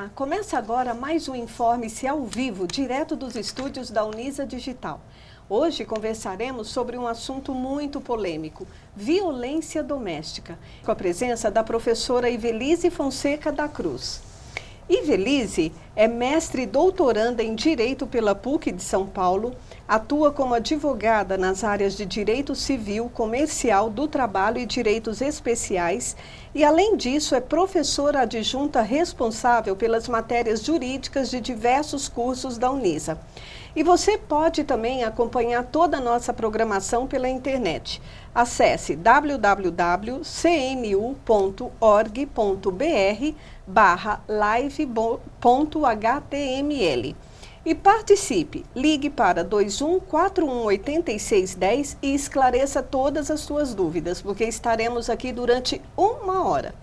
Olá, começa agora mais um Informe-se ao vivo, direto dos estúdios da Unisa Digital. Hoje conversaremos sobre um assunto muito polêmico, violência doméstica, com a presença da professora Ivelise Fonseca da Cruz. Ivelise é mestre e doutoranda em Direito pela PUC de São Paulo, atua como advogada nas áreas de Direito Civil, Comercial, do Trabalho e Direitos Especiais e, além disso, é professora adjunta responsável pelas matérias jurídicas de diversos cursos da Unisa. E você pode também acompanhar toda a nossa programação pela internet. Acesse www.cnu.org.br/live.html e participe. Ligue para 21418610 e esclareça todas as suas dúvidas, porque estaremos aqui durante 1 hora.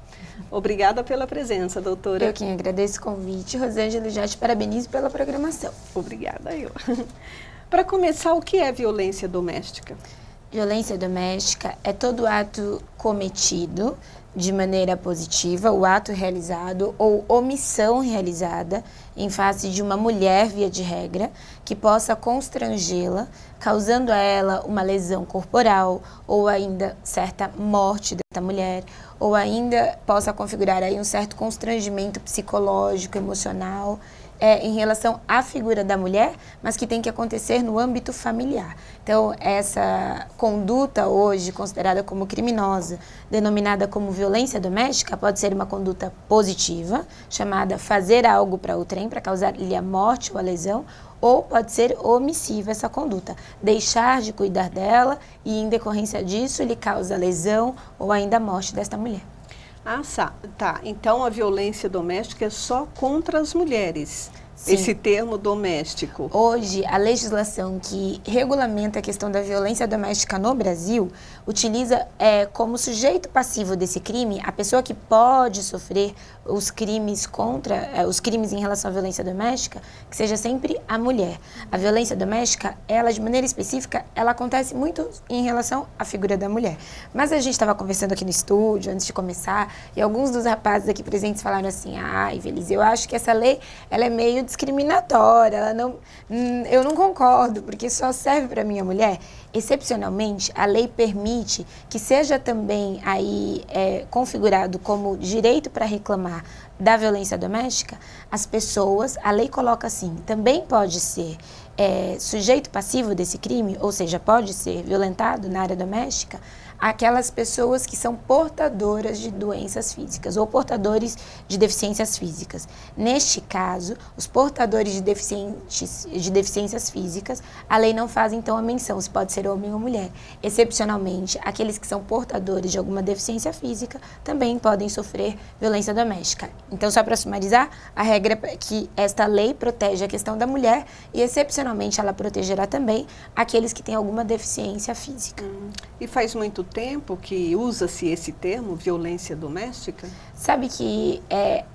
Obrigada pela presença, doutora. Eu quem agradeço o convite, Rosângela, e já te parabenizo pela programação. Obrigada, eu. Para começar, o que é violência doméstica? Violência doméstica é todo ato cometido de maneira positiva, o ato realizado ou omissão realizada em face de uma mulher, via de regra, que possa constrangê-la, causando a ela uma lesão corporal ou ainda certa morte dessa mulher, ou ainda possa configurar aí um certo constrangimento psicológico, emocional, em relação à figura da mulher, mas que tem que acontecer no âmbito familiar. Então, essa conduta hoje considerada como criminosa, denominada como violência doméstica, pode ser uma conduta positiva, chamada fazer algo para outrem, para causar-lhe a morte ou a lesão, ou pode ser omissiva essa conduta, deixar de cuidar dela e, em decorrência disso, lhe causa lesão ou ainda a morte desta mulher. Ah, tá. Então a violência doméstica é só contra as mulheres. Sim. Esse termo doméstico. Hoje, a legislação que regulamenta a questão da violência doméstica no Brasil utiliza como sujeito passivo desse crime a pessoa que pode sofrer os crimes os crimes em relação à violência doméstica, que seja sempre a mulher. A violência doméstica, ela de maneira específica, ela acontece muito em relação à figura da mulher. Mas a gente estava conversando aqui no estúdio antes de começar e alguns dos rapazes aqui presentes falaram assim: Ivelise, eu acho que essa lei ela é meio discriminatória, eu não concordo, porque só serve para minha mulher. Excepcionalmente, a lei permite que seja também aí configurado como direito para reclamar da violência doméstica, as pessoas, a lei coloca assim, também pode ser sujeito passivo desse crime, ou seja, pode ser violentado na área doméstica, aquelas pessoas que são portadoras de doenças físicas ou portadores de deficiências físicas. Neste caso, os portadores de deficiências físicas, a lei não faz então a menção se pode ser homem ou mulher. Excepcionalmente, aqueles que são portadores de alguma deficiência física também podem sofrer violência doméstica. Então, só para sumarizar, a regra é que esta lei protege a questão da mulher e, excepcionalmente, ela protegerá também aqueles que têm alguma deficiência física. E faz muito tempo que usa-se esse termo, violência doméstica? Sabe que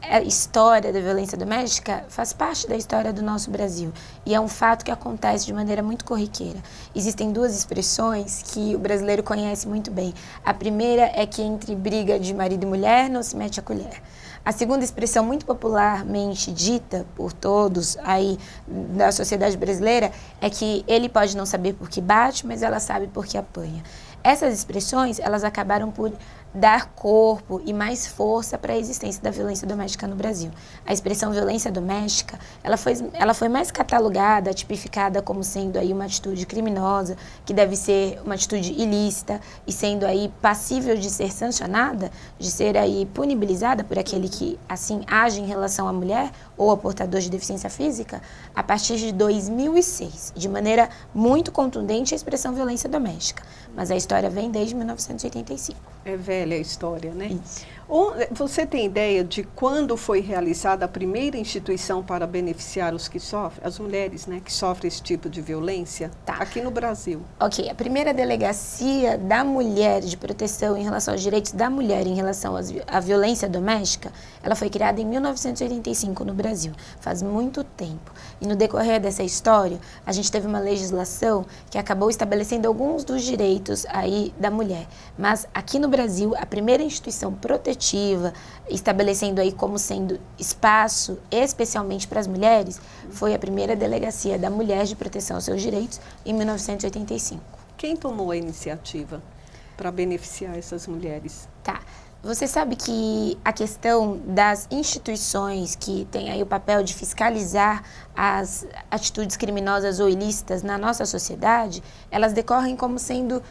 a história da violência doméstica faz parte da história do nosso Brasil e é um fato que acontece de maneira muito corriqueira. Existem duas expressões que o brasileiro conhece muito bem. A primeira é que entre briga de marido e mulher não se mete a colher. A segunda expressão muito popularmente dita por todos aí da sociedade brasileira é que ele pode não saber por que bate, mas ela sabe por que apanha. Essas expressões, elas acabaram por dar corpo e mais força para a existência da violência doméstica no Brasil. A expressão violência doméstica, ela foi mais catalogada, tipificada como sendo aí uma atitude criminosa, que deve ser uma atitude ilícita e sendo aí passível de ser sancionada, de ser aí punibilizada por aquele que assim age em relação à mulher ou ao portador de deficiência física, a partir de 2006, de maneira muito contundente a expressão violência doméstica. Mas a história vem desde 1985. É velha a história, né? Isso. Você tem ideia de quando foi realizada a primeira instituição para beneficiar os que sofrem, as mulheres, né, que sofrem esse tipo de violência, aqui no Brasil? Ok, a primeira delegacia da mulher de proteção em relação aos direitos da mulher em relação à violência doméstica, ela foi criada em 1985 no Brasil, faz muito tempo. E no decorrer dessa história, a gente teve uma legislação que acabou estabelecendo alguns dos direitos aí da mulher. Mas aqui no Brasil, a primeira instituição protetiva, estabelecendo aí como sendo espaço especialmente para as mulheres, foi a primeira Delegacia da Mulher de Proteção aos Seus Direitos, em 1985. Quem tomou a iniciativa para beneficiar essas mulheres? Tá. Você sabe que a questão das instituições que têm aí o papel de fiscalizar as atitudes criminosas ou ilícitas na nossa sociedade, elas decorrem como sendo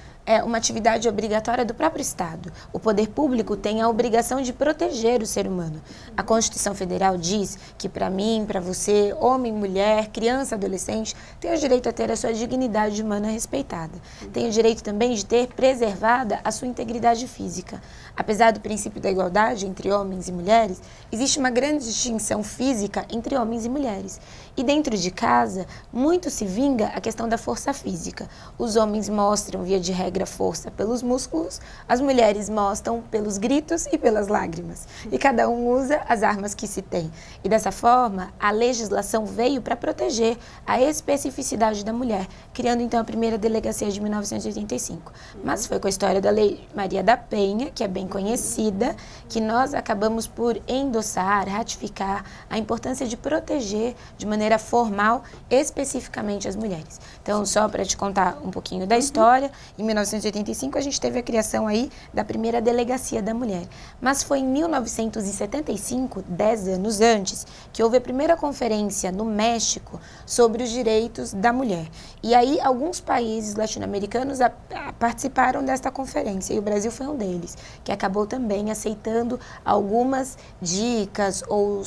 uma atividade obrigatória do próprio Estado. O poder público tem a obrigação de proteger o ser humano. A Constituição Federal diz que para mim, para você, homem, mulher, criança, adolescente, tem o direito a ter a sua dignidade humana respeitada. Tem o direito também de ter preservada a sua integridade física. Apesar do princípio da igualdade entre homens e mulheres, existe uma grande distinção física entre homens e mulheres. E dentro de casa, muito se vinga a questão da força física. Os homens mostram, via de regra, força pelos músculos, as mulheres mostram pelos gritos e pelas lágrimas. E cada um usa as armas que se tem. E dessa forma, a legislação veio para proteger a especificidade da mulher, criando então a primeira delegacia de 1985. Mas foi com a história da Lei Maria da Penha, que é bem conhecida, que nós acabamos por endossar, ratificar a importância de proteger de maneira formal, especificamente as mulheres. Então, só para te contar um pouquinho da história, em 1985 a gente teve a criação aí da primeira Delegacia da Mulher. Mas foi em 1975, 10 anos antes, que houve a primeira conferência no México sobre os direitos da mulher. E aí alguns países latino-americanos participaram desta conferência, e o Brasil foi um deles, que acabou também aceitando algumas dicas ou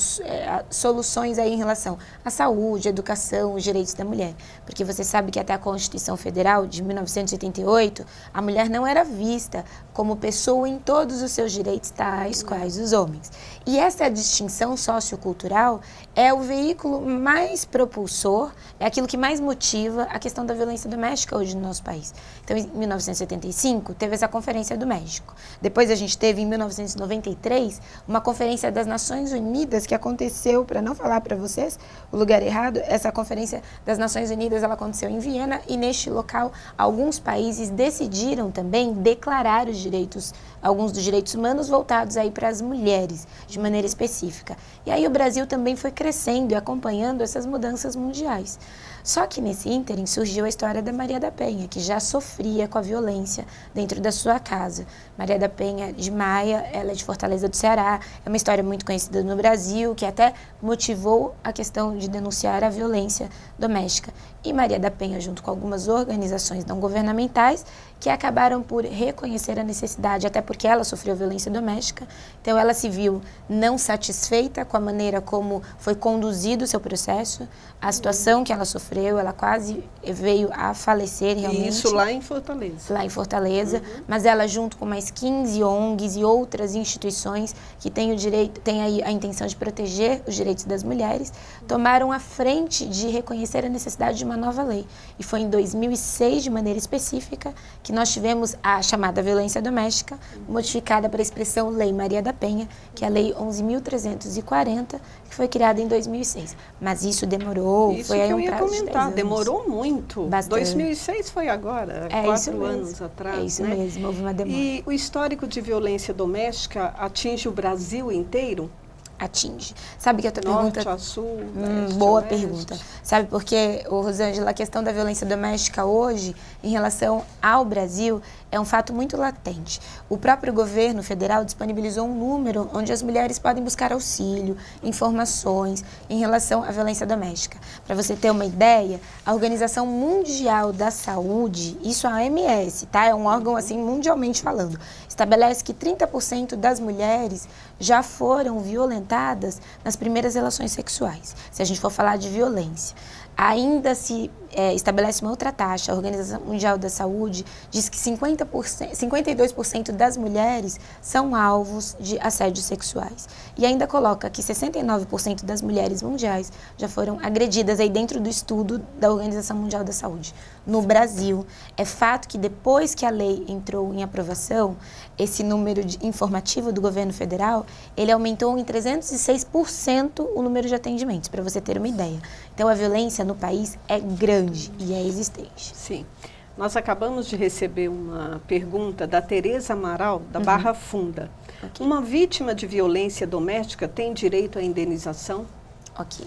soluções aí em relação à saúde, à educação, os direitos da mulher. Porque você sabe que até a Constituição Federal de 1988, a mulher não era vista como pessoa em todos os seus direitos tais quais os homens. E essa distinção sociocultural é o veículo mais propulsor, é aquilo que mais motiva a questão da violência doméstica hoje no nosso país. Então, em 1975, teve essa Conferência do México. Depois a gente teve, em 1993, uma Conferência das Nações Unidas que aconteceu, para não falar para vocês o lugar errado, essa Conferência das Nações Unidas ela aconteceu em Viena, e neste local alguns países decidiram também declarar os direitos, alguns dos direitos humanos voltados aí para as mulheres, de maneira específica. E aí o Brasil também foi crescendo e acompanhando essas mudanças mundiais. Só que nesse ínterim surgiu a história da Maria da Penha, que já sofria com a violência dentro da sua casa. Maria da Penha de Maia, ela é de Fortaleza do Ceará, é uma história muito conhecida no Brasil, que até motivou a questão de denunciar a violência doméstica. E Maria da Penha, junto com algumas organizações não governamentais, que acabaram por reconhecer a necessidade, até porque ela sofreu violência doméstica, então ela se viu não satisfeita com a maneira como foi conduzido o seu processo, a situação que ela sofreu, ela quase veio a falecer realmente. E isso lá em Fortaleza. Lá em Fortaleza, mas ela junto com mais 15 ONGs e outras instituições que têm o direito, têm aí a intenção de proteger os direitos das mulheres, tomaram a frente de reconhecer a necessidade de uma nova lei. E foi em 2006, de maneira específica, que nós tivemos a chamada violência doméstica, modificada para a expressão Lei Maria da Penha, que é a Lei 11.340, que foi criada em 2006. Mas isso demorou, isso foi aí um prazo prazo de 10 anos. Demorou muito. Bastante. 2006 foi agora, 4 anos atrás. É isso né? mesmo, houve uma demora. E o histórico de violência doméstica atinge o Brasil inteiro? Atinge. Sabe que a tua Norte pergunta... a sul, leste a boa oeste? pergunta. Sabe por quê, Rosângela, a questão da violência doméstica hoje, em relação ao Brasil, é um fato muito latente. O próprio governo federal disponibilizou um número onde as mulheres podem buscar auxílio, informações em relação à violência doméstica. Para você ter uma ideia, a Organização Mundial da Saúde, isso a OMS, tá? É um órgão assim mundialmente falando, estabelece que 30% das mulheres já foram violentadas nas primeiras relações sexuais, se a gente for falar de violência. Ainda se estabelece uma outra taxa. A Organização Mundial da Saúde diz que 52% das mulheres são alvos de assédios sexuais. E ainda coloca que 69% das mulheres mundiais já foram agredidas aí dentro do estudo da Organização Mundial da Saúde. No Brasil, é fato que depois que a lei entrou em aprovação, esse número informativo do governo federal, ele aumentou em 306% o número de atendimentos, para você ter uma ideia. Então, a violência no país é grande e é existente. Sim. Nós acabamos de receber uma pergunta da Tereza Amaral, da Barra Funda. Okay. Uma vítima de violência doméstica tem direito à indenização? Ok.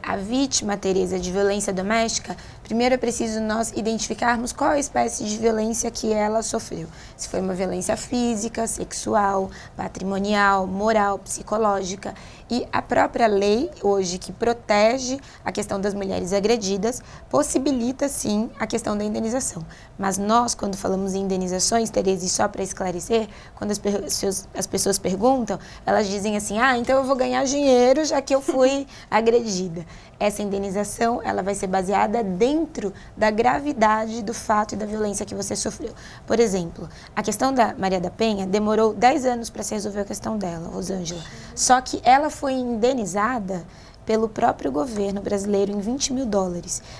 A vítima, Tereza, de violência doméstica, primeiro é preciso nós identificarmos qual a espécie de violência que ela sofreu. Se foi uma violência física, sexual, patrimonial, moral, psicológica. E a própria lei, hoje, que protege a questão das mulheres agredidas, possibilita, sim, a questão da indenização. Mas nós, quando falamos em indenizações, Tereza, e só para esclarecer, quando as pessoas perguntam, elas dizem assim, então eu vou ganhar dinheiro já que eu fui agredida. Essa indenização, ela vai ser baseada dentro da gravidade do fato e da violência que você sofreu. Por exemplo, a questão da Maria da Penha demorou 10 anos para se resolver a questão dela, Rosângela. Só que ela foi indenizada pelo próprio governo brasileiro em $20 mil,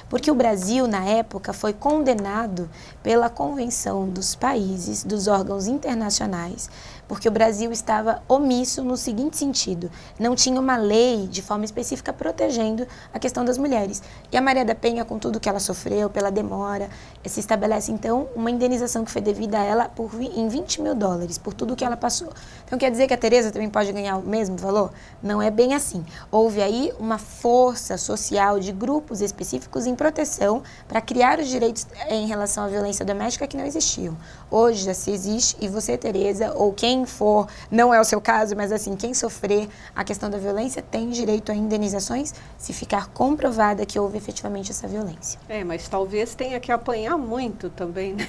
porque o Brasil, na época, foi condenado pela Convenção dos Países, dos órgãos internacionais, porque o Brasil estava omisso no seguinte sentido, não tinha uma lei de forma específica protegendo a questão das mulheres. E a Maria da Penha, com tudo que ela sofreu, pela demora, se estabelece, então, uma indenização que foi devida a ela em $20 mil, por tudo que ela passou. Então, quer dizer que a Tereza também pode ganhar o mesmo valor? Não é bem assim. Houve aí uma força social de grupos específicos em proteção para criar os direitos em relação à violência doméstica que não existiam. Hoje já se existe e você, Tereza, ou quem for, não é o seu caso, mas assim, quem sofrer a questão da violência tem direito a indenizações se ficar comprovada que houve efetivamente essa violência. Mas talvez tenha que apanhar muito também, né?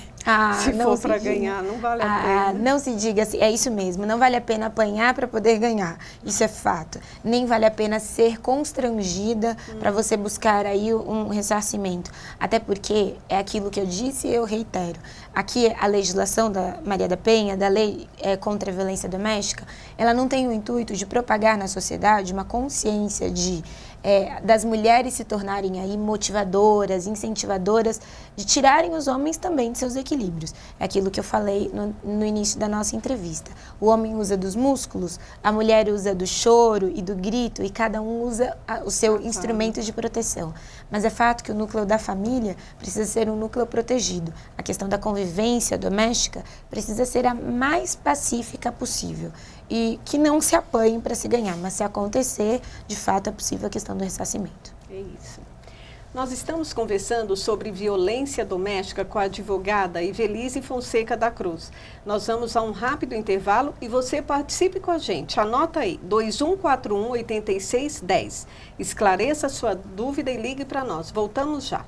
Se não for para ganhar, não vale a pena. Não se diga assim, é isso mesmo, não vale a pena apanhar para poder ganhar, isso é fato. Nem vale a pena ser constrangida para você buscar aí um ressarcimento. Até porque é aquilo que eu disse e eu reitero. Aqui a legislação da Maria da Penha, da lei contra a violência doméstica, ela não tem o intuito de propagar na sociedade uma consciência das mulheres se tornarem aí motivadoras, incentivadoras, de tirarem os homens também de seus equilíbrios. É aquilo que eu falei no início da nossa entrevista. O homem usa dos músculos, a mulher usa do choro e do grito, e cada um usa o seu instrumento de proteção. Mas é fato que o núcleo da família precisa ser um núcleo protegido. A questão da convivência doméstica precisa ser a mais pacífica possível. E que não se apanhem para se ganhar, mas se acontecer, de fato é possível a questão do ressarcimento. É isso. Nós estamos conversando sobre violência doméstica com a advogada Ivelise Fonseca da Cruz. Nós vamos a um rápido intervalo e você participe com a gente. Anota aí, 2141-8610. Esclareça a sua dúvida e ligue para nós. Voltamos já.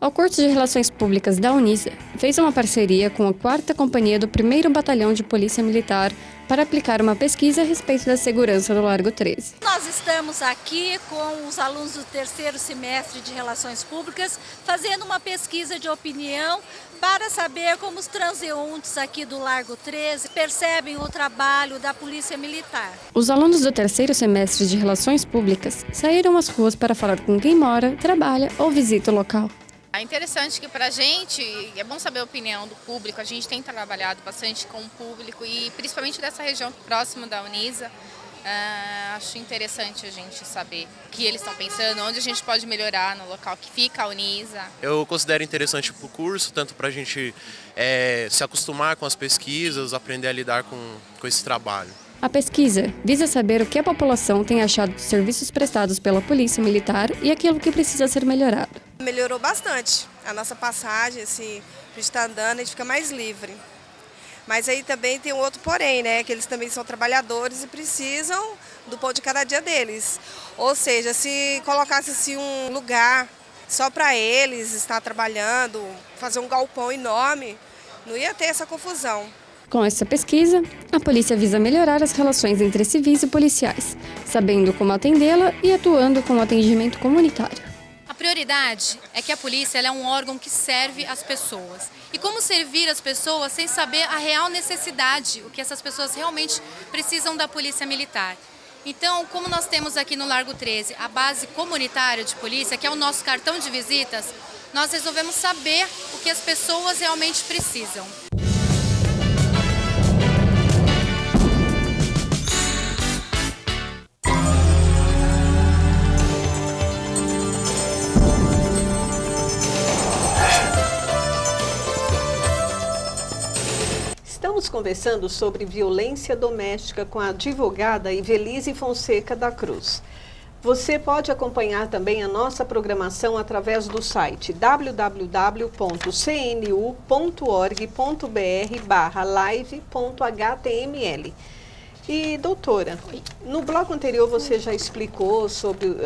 O curso de Relações Públicas da Unisa fez uma parceria com a 4ª Companhia do 1º Batalhão de Polícia Militar para aplicar uma pesquisa a respeito da segurança do Largo 13. Nós estamos aqui com os alunos do 3º semestre de Relações Públicas fazendo uma pesquisa de opinião para saber como os transeuntes aqui do Largo 13 percebem o trabalho da Polícia Militar. Os alunos do 3º semestre de Relações Públicas saíram às ruas para falar com quem mora, trabalha ou visita o local. É interessante que para a gente, é bom saber a opinião do público, a gente tem trabalhado bastante com o público e principalmente dessa região próxima da Unisa, acho interessante a gente saber o que eles estão pensando, onde a gente pode melhorar no local que fica a Unisa. Eu considero interessante o curso, tanto para a gente se acostumar com as pesquisas, aprender a lidar com esse trabalho. A pesquisa visa saber o que a população tem achado dos serviços prestados pela Polícia Militar e aquilo que precisa ser melhorado. Melhorou bastante a nossa passagem, assim, a gente está andando, a gente fica mais livre. Mas aí também tem um outro porém, né, que eles também são trabalhadores e precisam do pão de cada dia deles. Ou seja, se colocasse assim, um lugar só para eles estar trabalhando, fazer um galpão enorme, não ia ter essa confusão. Com essa pesquisa, a polícia visa melhorar as relações entre civis e policiais, sabendo como atendê-la e atuando com o atendimento comunitário. A prioridade é que a polícia ela é um órgão que serve as pessoas. E como servir as pessoas sem saber a real necessidade, o que essas pessoas realmente precisam da polícia militar. Então, como nós temos aqui no Largo 13 a base comunitária de polícia, que é o nosso cartão de visitas, nós resolvemos saber o que as pessoas realmente precisam. Estamos conversando sobre violência doméstica com a advogada Ivelise Fonseca da Cruz. Você pode acompanhar também a nossa programação através do site www.cnu.org.br/live.html. E, doutora, no bloco anterior você já explicou sobre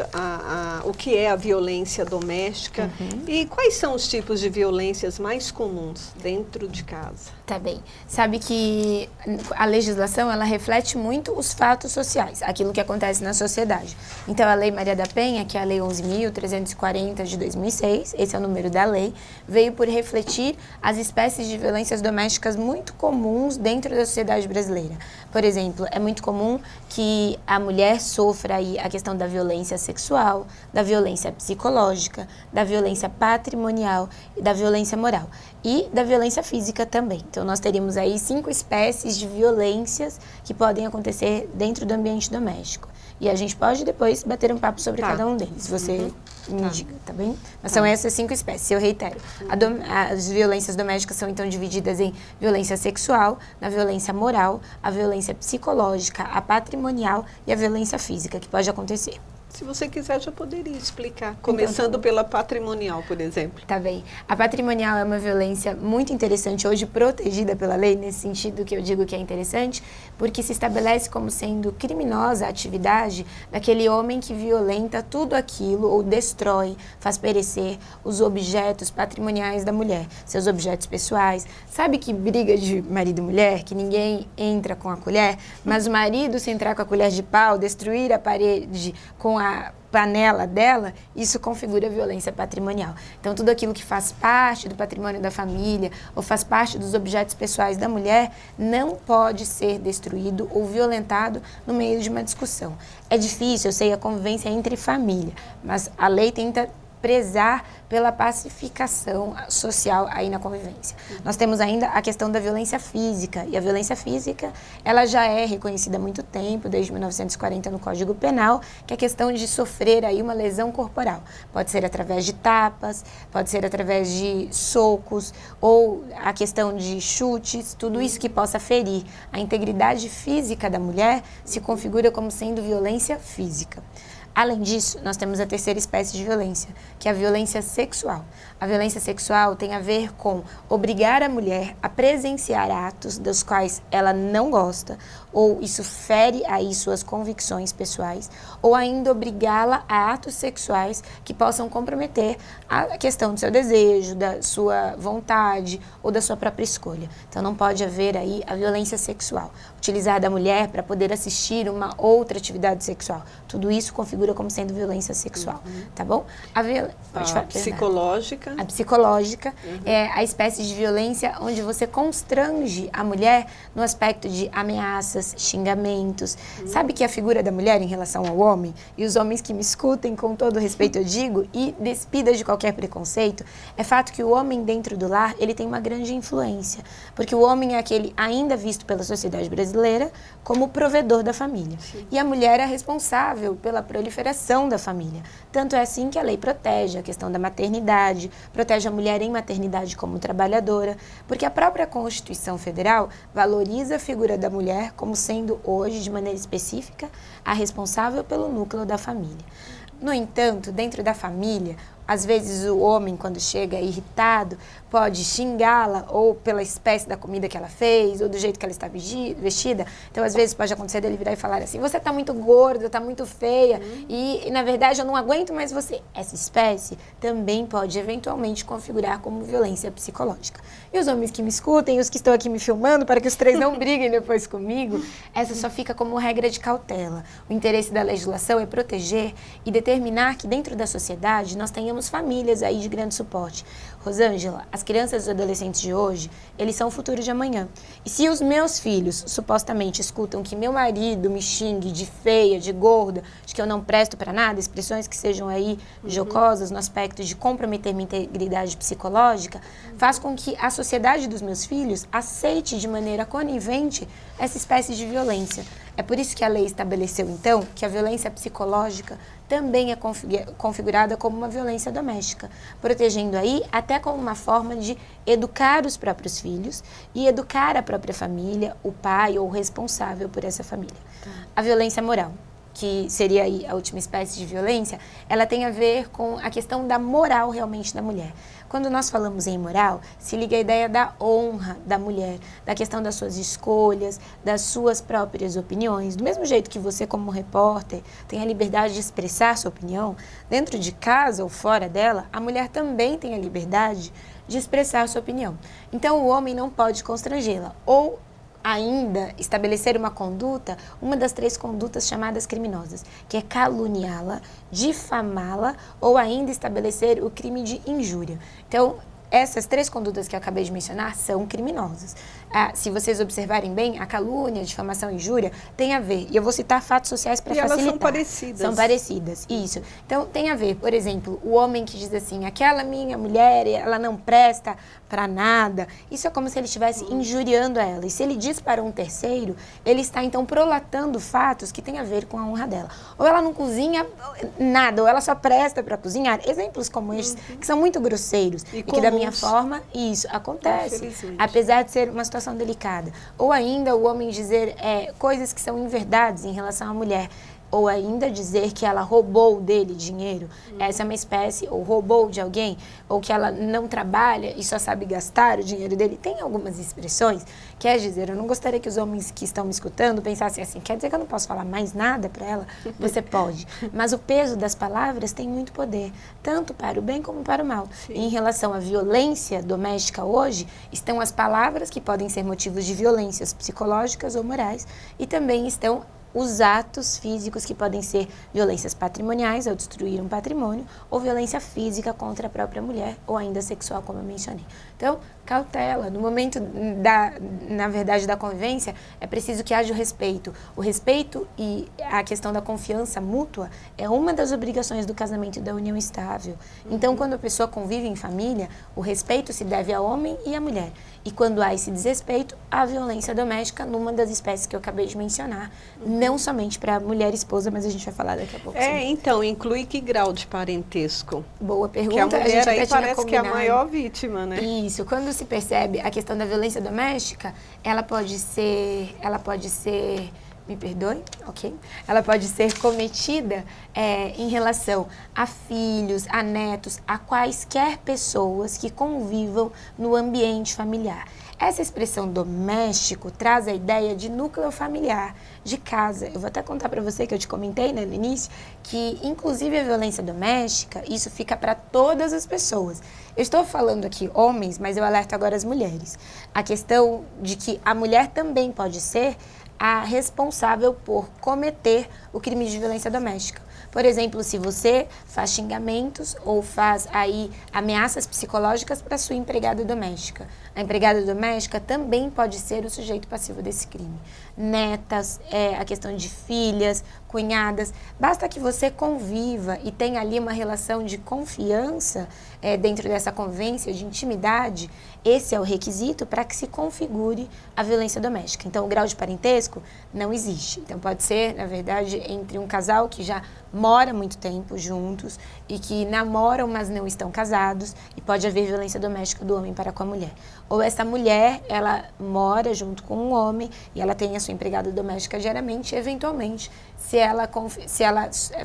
o que é a violência doméstica e quais são os tipos de violências mais comuns dentro de casa. Tá bem. Sabe que a legislação, ela reflete muito os fatos sociais, aquilo que acontece na sociedade. Então, a Lei Maria da Penha, que é a Lei 11.340 de 2006, esse é o número da lei, veio por refletir as espécies de violências domésticas muito comuns dentro da sociedade brasileira. Por exemplo, é muito comum que a mulher sofra aí a questão da violência sexual, da violência psicológica, da violência patrimonial e da violência moral. E da violência física também. Então, nós teríamos aí 5 espécies de violências que podem acontecer dentro do ambiente doméstico. E a gente pode depois bater um papo sobre cada um deles, se você me diga, tá bem? Mas são essas 5 espécies, eu reitero. As violências domésticas são, então, divididas em violência sexual, na violência moral, a violência psicológica, a patrimonial e a violência física, que pode acontecer. Se você quiser, já poderia explicar, começando pela patrimonial, por exemplo. Tá bem. A patrimonial é uma violência muito interessante, hoje protegida pela lei, nesse sentido que eu digo que é interessante, porque se estabelece como sendo criminosa a atividade daquele homem que violenta tudo aquilo ou destrói, faz perecer os objetos patrimoniais da mulher, seus objetos pessoais. Sabe que briga de marido e mulher, que ninguém entra com a colher, mas o marido, se entrar com a colher de pau, destruir a parede com a panela dela, isso configura violência patrimonial. Então, tudo aquilo que faz parte do patrimônio da família ou faz parte dos objetos pessoais da mulher não pode ser destruído ou violentado no meio de uma discussão. É difícil, eu sei, a convivência entre família, mas a lei tenta prezar pela pacificação social aí na convivência. Nós temos ainda a questão da violência física, e a violência física, ela já é reconhecida há muito tempo, desde 1940 no Código Penal, que é a questão de sofrer aí uma lesão corporal. Pode ser através de tapas, pode ser através de socos, ou a questão de chutes, tudo isso que possa ferir a integridade física da mulher se configura como sendo violência física. Além disso, nós temos a terceira espécie de violência, que é a violência sexual. A violência sexual tem a ver com obrigar a mulher a presenciar atos dos quais ela não gosta, ou isso fere aí suas convicções pessoais, ou ainda obrigá-la a atos sexuais que possam comprometer a questão do seu desejo, da sua vontade ou da sua própria escolha. Então, não pode haver aí a violência sexual, utilizar da mulher para poder assistir uma outra atividade sexual. Tudo isso configura como sendo violência sexual, tá bom? A psicológica. A psicológica é a espécie de violência onde você constrange a mulher no aspecto de ameaças, xingamentos. Sabe que a figura da mulher em relação ao homem, e os homens que me escutem com todo respeito eu digo, e despidas de qualquer preconceito, é fato que o homem dentro do lar, ele tem uma grande influência, porque o homem é aquele ainda visto pela sociedade brasileira como o provedor da família. Sim. E a mulher é responsável pela proliferação da família. Tanto é assim que a lei protege a questão da maternidade, protege a mulher em maternidade como trabalhadora, porque a própria Constituição Federal valoriza a figura da mulher como sendo hoje, de maneira específica, a responsável pelo núcleo da família. No entanto, dentro da família, às vezes o homem, quando chega irritado, pode xingá-la ou pela espécie da comida que ela fez ou do jeito que ela está vestida. Então, às vezes, pode acontecer dele virar e falar assim, você está muito gorda, está muito feia e, na verdade, eu não aguento mais você. Essa espécie também pode, eventualmente, configurar como violência psicológica. E os homens que me escutem, os que estão aqui me filmando, para que os três não briguem depois comigo, essa só fica como regra de cautela. O interesse da legislação é proteger e determinar que, dentro da sociedade, nós tenhamos somos famílias aí de grande suporte. Rosângela, as crianças e os adolescentes de hoje, eles são o futuro de amanhã. E se os meus filhos supostamente escutam que meu marido me xingue de feia, de gorda, de que eu não presto para nada, expressões que sejam aí jocosas no aspecto de comprometer minha integridade psicológica, faz com que a sociedade dos meus filhos aceite de maneira conivente essa espécie de violência. É por isso que a lei estabeleceu, então, que a violência psicológica também é configurada como uma violência doméstica, protegendo aí até como uma forma de educar os próprios filhos e educar a própria família, o pai ou o responsável por essa família. A violência moral, que seria aí a última espécie de violência, ela tem a ver com a questão da moral realmente da mulher. Quando nós falamos em moral, se liga a ideia da honra da mulher, da questão das suas escolhas, das suas próprias opiniões. Do mesmo jeito que você, como repórter, tem a liberdade de expressar sua opinião, dentro de casa ou fora dela, a mulher também tem a liberdade de expressar sua opinião. Então, o homem não pode constrangê-la ou ainda estabelecer uma conduta, uma das 3 condutas chamadas criminosas, que é caluniá-la, difamá-la ou ainda estabelecer o crime de injúria. Então, essas 3 condutas que eu acabei de mencionar são criminosas. Se vocês observarem bem, a calúnia, a difamação e injúria tem a ver, e eu vou citar fatos sociais para facilitar. E elas são parecidas. São parecidas, isso. Então, tem a ver, por exemplo, o homem que diz assim, aquela minha mulher, ela não presta para nada. Isso é como se ele estivesse injuriando ela. E se ele diz para um terceiro, ele está, então, prolatando fatos que têm a ver com a honra dela. Ou ela não cozinha nada, ou ela só presta para cozinhar. Exemplos como estes, que são muito grosseiros. E que, da minha forma, isso acontece. Apesar de ser uma situação delicada. Ou ainda o homem dizer coisas que são inverdades em relação à mulher. Ou ainda dizer que ela roubou dele dinheiro. Essa é uma espécie, ou roubou de alguém, ou que ela não trabalha e só sabe gastar o dinheiro dele. Tem algumas expressões, quer dizer, eu não gostaria que os homens que estão me escutando pensassem assim, quer dizer que eu não posso falar mais nada para ela? Você pode. Mas o peso das palavras tem muito poder, tanto para o bem como para o mal. E em relação à violência doméstica hoje, estão as palavras que podem ser motivos de violências psicológicas ou morais, e também estão os atos físicos que podem ser violências patrimoniais, ao destruir um patrimônio, ou violência física contra a própria mulher, ou ainda sexual, como eu mencionei. Então, cautela. No momento, na verdade, da convivência, é preciso que haja o respeito. O respeito e a questão da confiança mútua é uma das obrigações do casamento e da união estável. Então, quando a pessoa convive em família, o respeito se deve ao homem e à mulher. E quando há esse desrespeito, há violência doméstica numa das espécies que eu acabei de mencionar. Não somente para a mulher e esposa, mas a gente vai falar daqui a pouco. Então, inclui que grau de parentesco? Boa pergunta. Que a mulher a gente aí parece que é a maior vítima, né? Isso. Quando se percebe a questão da violência doméstica, ela pode ser, me perdoe, ok? Ela pode ser cometida em relação a filhos, a netos, a quaisquer pessoas que convivam no ambiente familiar. Essa expressão doméstico traz a ideia de núcleo familiar, de casa. Eu vou até contar para você que eu te comentei, né, no início, que inclusive a violência doméstica, isso fica para todas as pessoas. Eu estou falando aqui homens, mas eu alerto agora as mulheres. A questão de que a mulher também pode ser a responsável por cometer o crime de violência doméstica. Por exemplo, se você faz xingamentos ou faz aí ameaças psicológicas para sua empregada doméstica. A empregada doméstica também pode ser o sujeito passivo desse crime. Netas, a questão de filhas, cunhadas. Basta que você conviva e tenha ali uma relação de confiança dentro dessa convivência, de intimidade. Esse é o requisito para que se configure a violência doméstica. Então, o grau de parentesco não existe. Então, pode ser, na verdade, entre um casal que já mora muito tempo juntos e que namoram, mas não estão casados, e pode haver violência doméstica do homem para com a mulher. Ou essa mulher, ela mora junto com um homem e ela tem a sua empregada doméstica diariamente, e eventualmente, se ela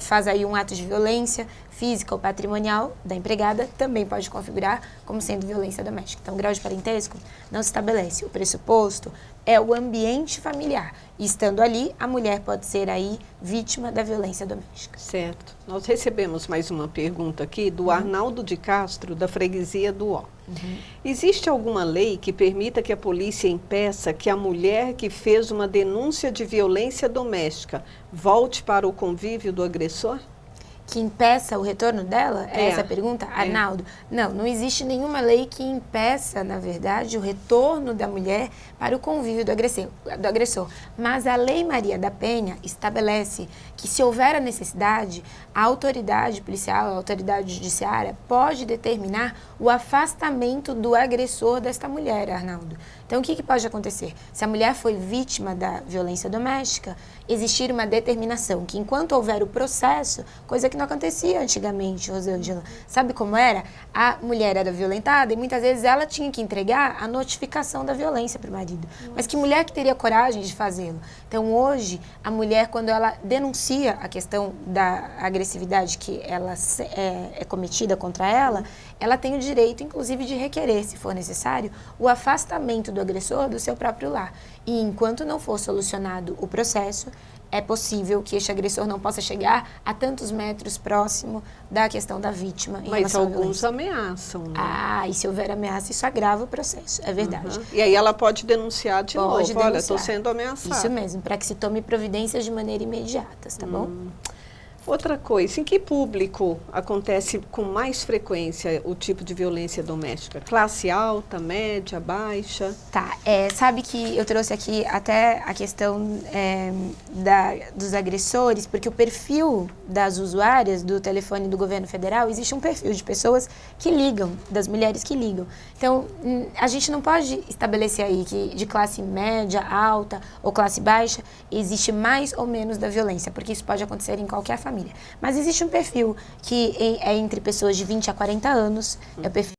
faz aí um ato de violência física ou patrimonial da empregada, também pode configurar como sendo violência doméstica. Então, o grau de parentesco não se estabelece. O pressuposto é o ambiente familiar. E estando ali, a mulher pode ser aí vítima da violência doméstica. Certo. Nós recebemos mais uma pergunta aqui do Arnaldo de Castro, da freguesia do Ó. Existe alguma lei que permita que a polícia impeça que a mulher que fez uma denúncia de violência doméstica volte para o convívio do agressor? que impeça o retorno dela? É essa a pergunta? Arnaldo, não existe nenhuma lei que impeça, na verdade, o retorno da mulher para o convívio do agressor. Mas a Lei Maria da Penha estabelece que, se houver a necessidade, a autoridade policial, a autoridade judiciária pode determinar o afastamento do agressor desta mulher, Arnaldo. Então, o que pode acontecer? Se a mulher foi vítima da violência doméstica, existir uma determinação que, enquanto houver o processo, coisa que não acontecia antigamente, Rosângela, sabe como era? A mulher era violentada e muitas vezes ela tinha que entregar a notificação da violência para o marido. Mas que mulher que teria coragem de fazê-lo? Então, hoje, a mulher, quando ela denuncia a questão da agressividade que ela é cometida contra ela, ela tem o direito, inclusive, de requerer, se for necessário, o afastamento do agressor do seu próprio lar. E enquanto não for solucionado o processo, é possível que este agressor não possa chegar a tantos metros próximo da questão da vítima em Mas relação à alguns violência. ameaçam, né? Ah, e se houver ameaça, isso agrava o processo, é verdade. E aí ela pode denunciar de novo, olha, denunciar. estou sendo ameaçada. Isso mesmo, para que se tome providências de maneira imediata, tá bom? Outra coisa, em que público acontece com mais frequência o tipo de violência doméstica? Classe alta, média, baixa? Tá, sabe que eu trouxe aqui até a questão dos agressores, porque o perfil das usuárias do telefone do governo federal, existe um perfil de pessoas que ligam, das mulheres que ligam. Então, a gente não pode estabelecer aí que de classe média, alta ou classe baixa, existe mais ou menos da violência, porque isso pode acontecer em qualquer família. Mas existe um perfil que é entre pessoas de 20 a 40 anos, é o perfil